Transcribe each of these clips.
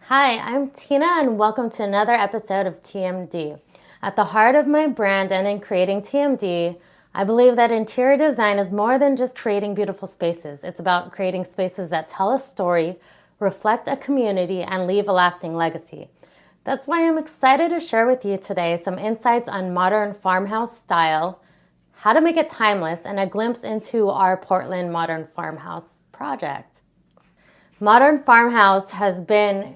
Hi, I'm Tina and welcome to another episode of TMD. At the heart of my brand and in creating TMD, I believe that interior design is more than just creating beautiful spaces. It's about creating spaces that tell a story, reflect a community, and leave a lasting legacy. That's why I'm excited to share with you today some insights on modern farmhouse style, how to make it timeless, and a glimpse into our Portland Modern Farmhouse project. Modern Farmhouse has been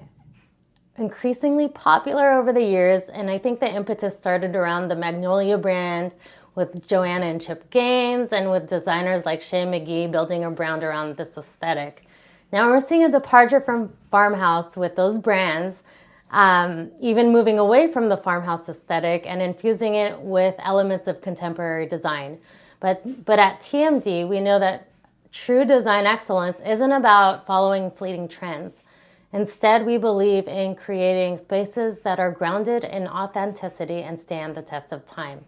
increasingly popular over the years, and I think the impetus started around the Magnolia brand with Joanna and Chip Gaines and with designers like Shay McGee building a brand around this aesthetic. Now we're seeing a departure from farmhouse with those brands, even moving away from the farmhouse aesthetic and infusing it with elements of contemporary design. But at TMD, we know that true design excellence isn't about following fleeting trends. Instead, we believe in creating spaces that are grounded in authenticity and stand the test of time.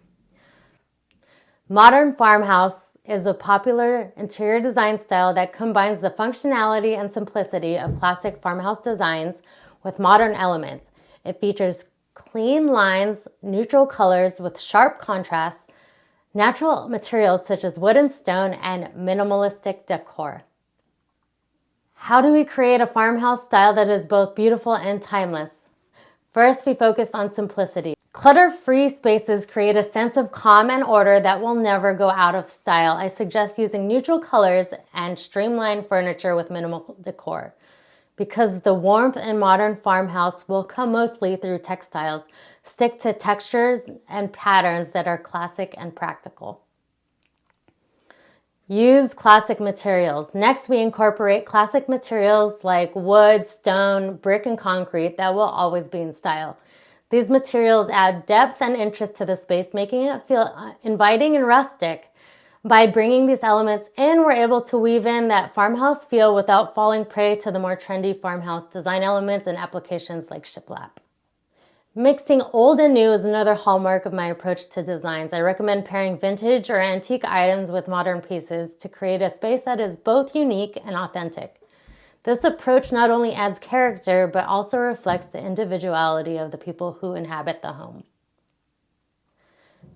Modern farmhouse is a popular interior design style that combines the functionality and simplicity of classic farmhouse designs with modern elements. It features clean lines, neutral colors with sharp contrasts, natural materials such as wood and stone, and minimalistic decor. How do we create a farmhouse style that is both beautiful and timeless? First, we focus on simplicity. Clutter-free spaces create a sense of calm and order that will never go out of style. I suggest using neutral colors and streamlined furniture with minimal decor, because the warmth in modern farmhouse will come mostly through textiles. Stick to textures and patterns that are classic and practical. Use classic materials. Next, we incorporate classic materials like wood, stone, brick, and concrete that will always be in style. These materials add depth and interest to the space, making it feel inviting and rustic. By bringing these elements in, we're able to weave in that farmhouse feel without falling prey to the more trendy farmhouse design elements and applications like shiplap. Mixing old and new is another hallmark of my approach to designs. I recommend pairing vintage or antique items with modern pieces to create a space that is both unique and authentic. This approach not only adds character, but also reflects the individuality of the people who inhabit the home.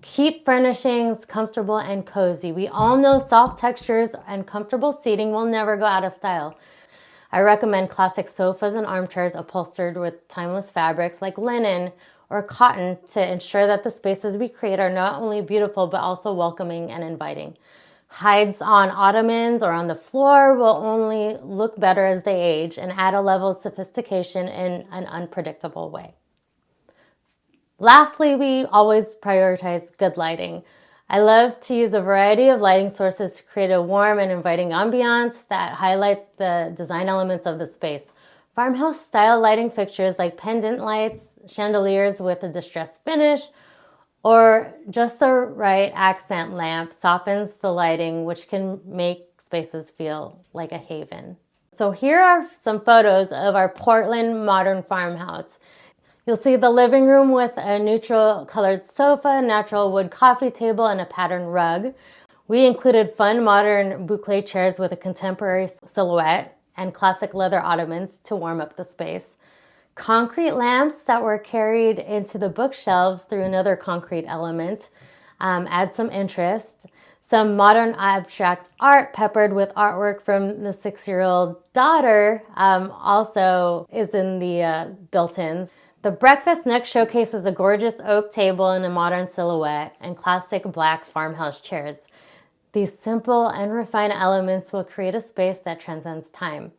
Keep furnishings comfortable and cozy. We all know soft textures and comfortable seating will never go out of style. I recommend classic sofas and armchairs upholstered with timeless fabrics like linen or cotton to ensure that the spaces we create are not only beautiful but also welcoming and inviting. Hides on ottomans or on the floor will only look better as they age and add a level of sophistication in an unpredictable way. Lastly, we always prioritize good lighting. I love to use a variety of lighting sources to create a warm and inviting ambiance that highlights the design elements of the space. Farmhouse style lighting fixtures like pendant lights, chandeliers with a distressed finish, or just the right accent lamp softens the lighting, which can make spaces feel like a haven. So here are some photos of our Portland Modern Farmhouse. You'll see the living room with a neutral colored sofa, natural wood coffee table, and a patterned rug. We included fun modern boucle chairs with a contemporary silhouette and classic leather ottomans to warm up the space. Concrete lamps that were carried into the bookshelves through another concrete element add some interest. Some modern abstract art peppered with artwork from the 6-year-old daughter also is in the built-ins. The breakfast nook showcases a gorgeous oak table in a modern silhouette and classic black farmhouse chairs. These simple and refined elements will create a space that transcends time.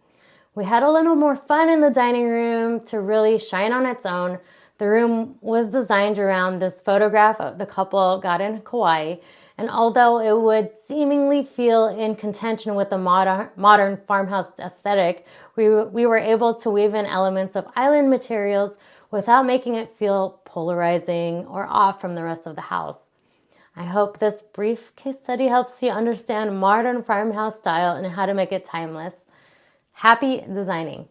We had a little more fun in the dining room to really shine on its own. The room was designed around this photograph of the couple got in Kauai, and although it would seemingly feel in contention with the modern farmhouse aesthetic, we were able to weave in elements of island materials without making it feel polarizing or off from the rest of the house. I hope this brief case study helps you understand modern farmhouse style and how to make it timeless. Happy designing!